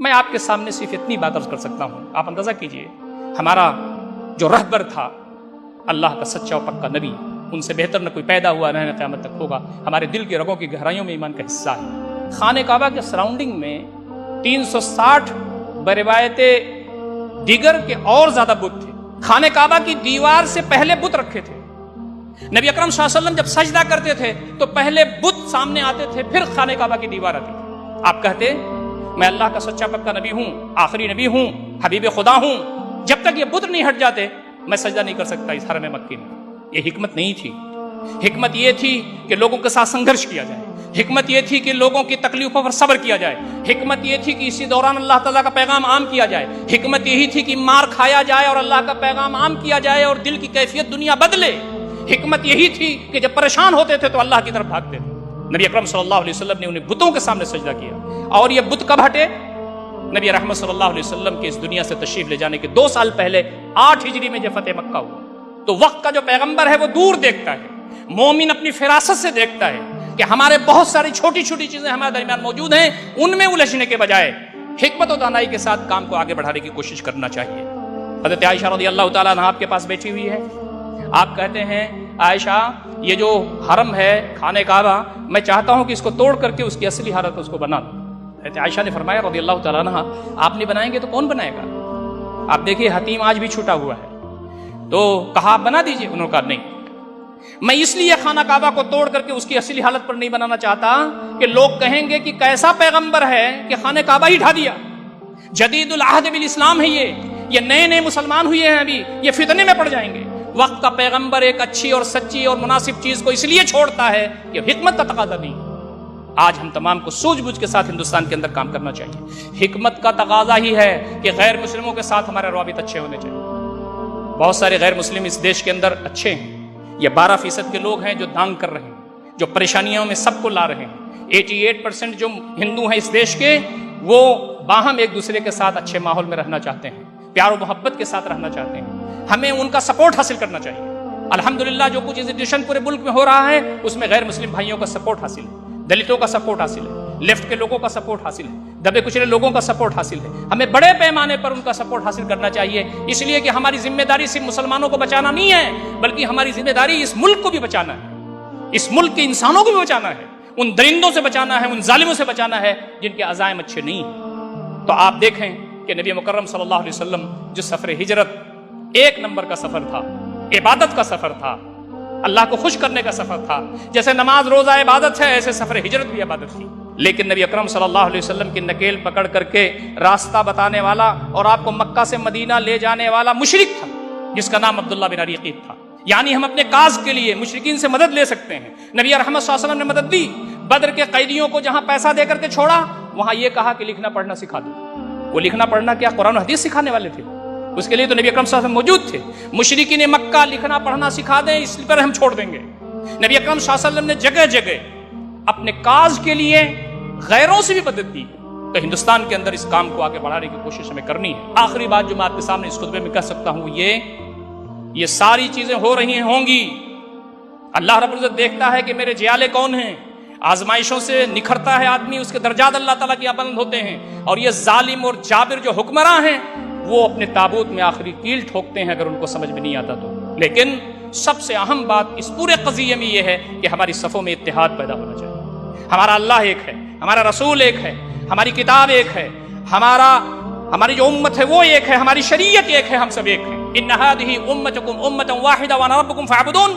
میں آپ کے سامنے صرف اتنی بات عرض کر سکتا ہوں، آپ اندازہ کیجئے ہمارا جو رہبر تھا اللہ کا سچا و پکا نبی، ان سے بہتر نہ کوئی پیدا ہوا نہ قیامت تک ہوگا، ہمارے دل کی رگوں کی گہرائیوں میں ایمان کا حصہ ہے۔ خانہ کعبہ کے سراؤنڈنگ میں 360 بروایت دیگر کے اور زیادہ بت تھے۔ خانہ کعبہ کی دیوار سے پہلے بت رکھے تھے۔ نبی اکرم صلی اللہ علیہ وسلم جب سجدہ کرتے تھے تو پہلے بت سامنے آتے تھے، پھر خانہ کعبہ کی دیوار آتی تھی۔ آپ کہتے میں اللہ کا سچا پکا نبی ہوں، آخری نبی ہوں، حبیب خدا ہوں، جب تک یہ بت نہیں ہٹ جاتے میں سجدہ نہیں کر سکتا اس حرم مکی میں۔ یہ حکمت نہیں تھی، حکمت یہ تھی کہ لوگوں کے ساتھ سنگھرش کیا جائے، حکمت یہ تھی کہ لوگوں کی تکلیفوں پر صبر کیا جائے، حکمت یہ تھی کہ اسی دوران اللہ تعالیٰ کا پیغام عام کیا جائے، حکمت یہی تھی کہ مار کھایا جائے اور اللہ کا پیغام عام کیا جائے اور دل کی کیفیت دنیا بدلے، حکمت یہی تھی کہ جب پریشان ہوتے تھے تو اللہ کی طرف بھاگتے تھے۔ نبی اکرم صلی اللہ علیہ وسلم نے انہیں بتوں کے سامنے سجدہ کیا، اور یہ بت کب ہٹے؟ نبی رحمت صلی اللہ علیہ وسلم کے اس دنیا سے تشریف لے جانے کے 2 سال پہلے 8 ہجری میں جب فتح مکہ ہوا تو وقت کا جو پیغمبر ہے وہ دور دیکھتا ہے، مومن اپنی فراست سے دیکھتا ہے کہ ہمارے بہت ساری چھوٹی چھوٹی چیزیں ہمارے درمیان موجود ہیں، ان میں الجھنے کے بجائے حکمت و دانائی کے ساتھ کام کو آگے بڑھانے کی کوشش کرنا چاہیے۔ حضرت عائشہ رضی اللہ تعالیٰ عنہ آپ کے پاس بیٹھی ہوئی ہے، آپ کہتے ہیں عائشہ یہ جو حرم ہے خانہ کعبہ میں چاہتا ہوں کہ اس کو توڑ کر کے اس کی اصلی حالت اس کو بنا دوں۔ حضرت عائشہ نے فرمایا رضی اللہ تعالیٰ عنہ آپ نہیں بنائیں گے تو کون بنائے گا؟ آپ دیکھیے حتیم آج بھی چھوٹا ہوا ہے، تو کہا آپ بنا دیجئے، انہوں نے کہا نہیں، میں اس لیے خانہ کعبہ کو توڑ کر کے اس کی اصلی حالت پر نہیں بنانا چاہتا کہ لوگ کہیں گے کہ کیسا پیغمبر ہے کہ خانہ کعبہ ہی ڈھا دیا، جدید العہد بالاسلام ہے یہ نئے نئے مسلمان ہوئے ہیں، ابھی یہ فتنے میں پڑ جائیں گے۔ وقت کا پیغمبر ایک اچھی اور سچی اور مناسب چیز کو اس لیے چھوڑتا ہے کہ حکمت کا تقاضا نہیں۔ آج ہم تمام کو سوجھ بوجھ کے ساتھ ہندوستان کے اندر کام کرنا چاہیے۔ حکمت کا تقاضا ہی ہے کہ غیر مسلموں کے ساتھ ہمارے روابط اچھے ہونے چاہیے۔ بہت سارے غیر مسلم اس دیش کے اندر اچھے ہیں، یہ 12% کے لوگ ہیں جو دانگ کر رہے ہیں، جو پریشانیوں میں سب کو لا رہے ہیں۔ 88% جو ہندو ہیں اس دیش کے وہ باہم ایک دوسرے کے ساتھ اچھے ماحول میں رہنا چاہتے ہیں، پیار و محبت کے ساتھ رہنا چاہتے ہیں، ہمیں ان کا سپورٹ حاصل کرنا چاہیے۔ الحمدللہ جو کچھ انسٹیٹیوشن پورے ملک میں ہو رہا ہے اس میں غیر مسلم بھائیوں کا سپورٹ حاصل ہے، دلتوں کا سپورٹ حاصل ہے، لیفٹ کے لوگوں کا سپورٹ حاصل ہے، دبے کچلے لوگوں کا سپورٹ حاصل ہے۔ ہمیں بڑے پیمانے پر ان کا سپورٹ حاصل کرنا چاہیے، اس لیے کہ ہماری ذمہ داری صرف مسلمانوں کو بچانا نہیں ہے بلکہ ہماری ذمہ داری اس ملک کو بھی بچانا ہے، اس ملک کے انسانوں کو بھی بچانا ہے، ان درندوں سے بچانا ہے، ان ظالموں سے بچانا ہے جن کے عزائم اچھے نہیں ہیں۔ تو آپ دیکھیں کہ نبی مکرم صلی اللہ علیہ وسلم جو سفر ہجرت 1 نمبر کا سفر تھا، عبادت کا سفر تھا، اللہ کو خوش کرنے کا سفر تھا، جیسے نماز روزہ عبادت ہے ایسے سفر ہجرت بھی عبادت تھی۔ لیکن نبی اکرم صلی اللہ علیہ وسلم کی نکیل پکڑ کر کے راستہ بتانے والا اور آپ کو مکہ سے مدینہ لے جانے والا مشرک تھا جس کا نام عبداللہ بن عریقیب تھا۔ یعنی ہم اپنے کاز کے لیے مشرکین سے مدد لے سکتے ہیں، نبی رحمت صلی اللہ علیہ وسلم نے مدد دی۔ بدر کے قیدیوں کو جہاں پیسہ دے کر کے چھوڑا وہاں یہ کہا کہ لکھنا پڑھنا سکھا دو۔ وہ لکھنا پڑھنا کیا قرآن و حدیث سکھانے والے تھے، اس کے لیے تو نبی اکرم صلی اللہ علیہ وسلم موجود تھے۔ مشرکین مکہ لکھنا پڑھنا سکھا دیں اس پر ہم چھوڑ دیں گے۔ نبی اکرم صلی اللہ علیہ وسلم نے جگہ جگہ اپنے کاز کے لیے غیروں سے بھی مدد دی، تو ہندوستان کے اندر اس کام کو آگے بڑھانے کی کوشش ہمیں کرنی ہے۔ آخری بات جو میں آپ کے سامنے اس خطبے میں کہہ سکتا ہوں یہ ساری چیزیں ہو رہی ہیں، ہوں گی۔ اللہ رب العزت دیکھتا ہے کہ میرے جیالے کون ہیں، آزمائشوں سے نکھرتا ہے آدمی، اس کے درجات اللہ تعالیٰ کے بلند ہوتے ہیں، اور یہ ظالم اور جابر جو حکمراں ہیں وہ اپنے تابوت میں آخری کیل ٹھوکتے ہیں اگر ان کو سمجھ میں نہیں آتا تو۔ لیکن سب سے اہم بات اس پورے قضیے میں یہ ہے کہ ہماری صفوں میں اتحاد پیدا ہونا چاہیے۔ ہمارا اللہ ایک ہے، ہمارا رسول ایک ہے، ہماری کتاب ایک ہے، ہماری جو امت ہے وہ ایک ہے، ہماری شریعت ایک ہے، ہم سب ایک ہیں۔ ان هذه امتکم امۃ واحدہ وانا ربکم فاعبدون،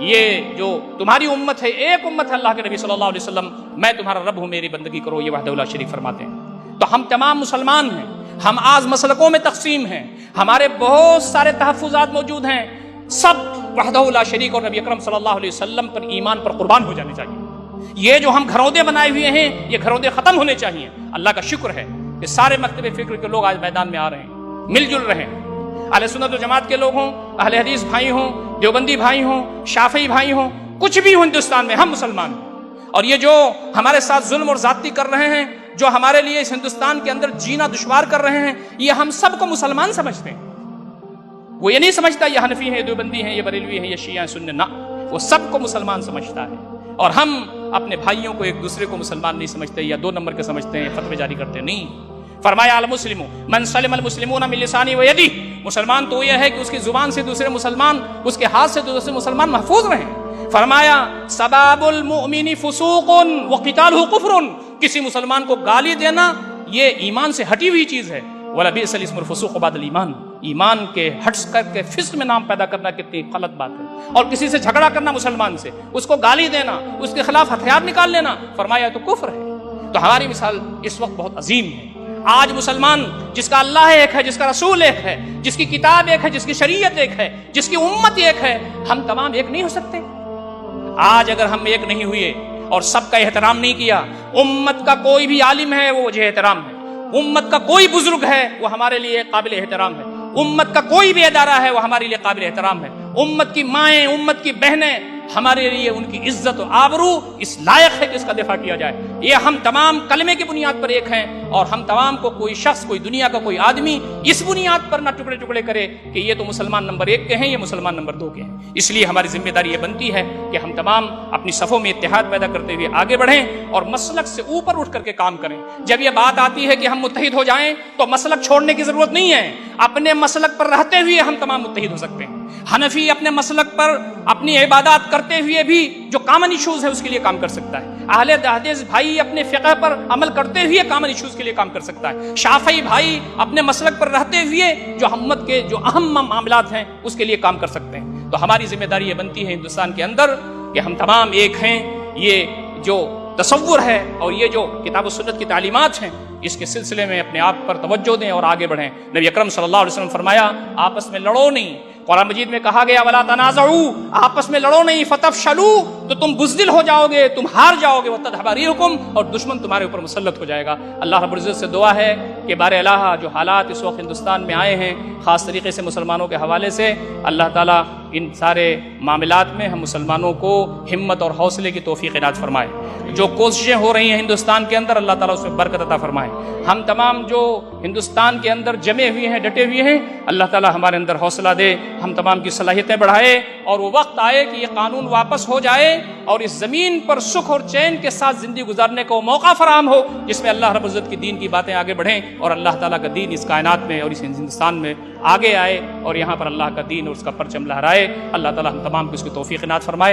یہ جو تمہاری امت ہے ایک امت ہے، اللہ کے نبی صلی اللہ علیہ وسلم میں تمہارا رب ہوں، میری بندگی کرو، یہ وحدہ لا شریک فرماتے ہیں۔ تو ہم تمام مسلمان ہیں، ہم آج مسلکوں میں تقسیم ہیں، ہمارے بہت سارے تحفظات موجود ہیں، سب وحدہ لا شریک اور نبی اکرم صلی اللہ علیہ وسلم پر ایمان پر قربان ہو جانے چاہیے۔ یہ جو ہم گھرودے بنائے ہوئے ہیں یہ گھرودے ختم ہونے چاہیے۔ اللہ کا شکر ہے کہ سارے مکتب فکر کے لوگ آج میدان میں آ رہے ہیں، مل جل رہے ہیں، اہل سنت و جماعت کے لوگ ہوں، اہل حدیث بھائی ہوں، دیوبندی بھائی ہوں، شافعی بھائی ہوں، کچھ بھی ہوں ہندوستان میں ہم مسلمان ہیں۔ اور یہ جو ہمارے ساتھ ظلم اور زیادتی کر رہے ہیں، جو ہمارے لیے اس ہندوستان کے اندر جینا دشوار کر رہے ہیں، یہ ہم سب کو مسلمان سمجھتے ہیں۔ وہ یہ نہیں سمجھتا یہ حنفی ہیں، یہ دیوبندی ہیں، یہ بریلوی ہیں، یہ شیعہ ہیں، سنی، نہ، وہ سب کو مسلمان سمجھتا ہے۔ اور ہم اپنے بھائیوں کو ایک دوسرے کو مسلمان نہیں سمجھتے یا 2 نمبر کے سمجھتے ہیں، فتوے جاری کرتے نہیں۔ فرمایا المسلم من سلم المسلمون من لسانه ويده، مسلمان تو یہ ہے کہ اس کی زبان سے دوسرے مسلمان، اس کے ہاتھ سے دوسرے مسلمان محفوظ رہیں۔ فرمایا سباب المؤمن فسوق وقتاله کفر، کسی مسلمان کو گالی دینا یہ ایمان سے ہٹی ہوئی چیز ہے۔ وَلَبِئْسَ الِاسْمُ الْفُسُوقُ بَعْدَ الْإِيمَانِ، ایمان کے ہٹ کر کے فسق میں نام پیدا کرنا کتنی غلط بات ہے۔ اور کسی سے جھگڑا کرنا مسلمان سے، اس کو گالی دینا، اس کے خلاف ہتھیار نکال لینا، فرمایا تو کفر ہے۔ تو ہماری مثال اس وقت بہت عظیم ہے۔ آج مسلمان جس کا اللہ ایک ہے، جس کا رسول ایک ہے، جس کی کتاب ایک ہے، جس کی شریعت ایک ہے، جس کی امت ایک ہے، ہم تمام ایک نہیں ہو سکتے؟ آج اگر ہم ایک نہیں ہوئے اور سب کا احترام نہیں کیا، امت کا کوئی بھی عالم ہے وہ وجہ احترام ہے، امت کا کوئی بزرگ ہے وہ ہمارے لیے قابل احترام ہے، امت کا کوئی بھی ادارہ ہے وہ ہمارے لیے قابل احترام ہے، امت کی مائیں، امت کی بہنیں، ہمارے لیے ان کی عزت و آبرو اس لائق ہے کہ اس کا دفاع کیا جائے۔ یہ ہم تمام کلمے کی بنیاد پر ایک ہیں، اور ہم تمام کو کوئی شخص، کوئی دنیا کا کوئی آدمی اس بنیاد پر نہ ٹکڑے ٹکڑے کرے کہ یہ تو مسلمان نمبر 1 کے ہیں، یہ مسلمان نمبر 2 کے ہیں۔ اس لیے ہماری ذمہ داری یہ بنتی ہے کہ ہم تمام اپنی صفوں میں اتحاد پیدا کرتے ہوئے آگے بڑھیں اور مسلک سے اوپر اٹھ کر کے کام کریں۔ جب یہ بات آتی ہے کہ ہم متحد ہو جائیں تو مسلک چھوڑنے کی ضرورت نہیں ہے، اپنے مسلک پر رہتے ہوئے ہم تمام متحد ہو سکتے ہیں۔ حنفی اپنے مسلک پر اپنی عبادات کرتے ہوئے بھی جو کامن ایشوز ہے اس کے لیے کام کر سکتا ہے، اہل حدیث بھائی اپنے فقہ پر عمل کرتے ہوئے کامن ایشوز کے لیے کام کر سکتا ہے، شافعی بھائی اپنے مسلک پر رہتے ہوئے جو امت کے جو اہم معاملات ہیں اس کے لیے کام کر سکتے ہیں۔ تو ہماری ذمہ داری یہ بنتی ہے ہندوستان کے اندر کہ ہم تمام ایک ہیں۔ یہ جو تصور ہے اور یہ جو کتاب و سنت کی تعلیمات ہیں اس کے سلسلے میں اپنے آپ پر توجہ دیں اور آگے بڑھیں۔ نبی اکرم صلی اللہ علیہ وسلم فرمایا آپس میں لڑو نہیں۔ قرآن مجید میں کہا گیا وَلَا تَنَازَعُوا، آپس میں لڑو نہیں، فَتَفْشَلُوا، تو تم بزدل ہو جاؤ گے، تم ہار جاؤ گے، وَتَذْهَبَ رِيحُكُمْ، اور دشمن تمہارے اوپر مسلط ہو جائے گا۔ اللہ رب العزت سے دعا ہے کہ بار الہ جو حالات اس وقت ہندوستان میں آئے ہیں خاص طریقے سے مسلمانوں کے حوالے سے، اللہ تعالیٰ ان سارے معاملات میں ہم مسلمانوں کو ہمت اور حوصلے کی توفیق عنایت فرمائے۔ جو کوششیں ہو رہی ہیں ہندوستان کے اندر اللہ تعالیٰ اس میں برکت عطا فرمائے۔ ہم تمام جو ہندوستان کے اندر جمے ہوئے ہیں، ڈٹے ہوئے ہیں، اللہ تعالیٰ ہمارے اندر حوصلہ دے، ہم تمام کی صلاحیتیں بڑھائے، اور وہ وقت آئے کہ یہ قانون واپس ہو جائے اور اس زمین پر سکھ اور چین کے ساتھ زندگی گزارنے کو موقع فراہم ہو جس میں اللہ رب العزت کی دین کی باتیں آگے بڑھیں اور اللہ تعالیٰ کا دین اس کائنات میں اور اس ہندوستان میں آگے آئے اور یہاں پر اللہ کا دین اور اس کا پرچم لہرائے۔ اللہ تعالیٰ ہم تمام کو اس کی توفیق عنایت فرمائے۔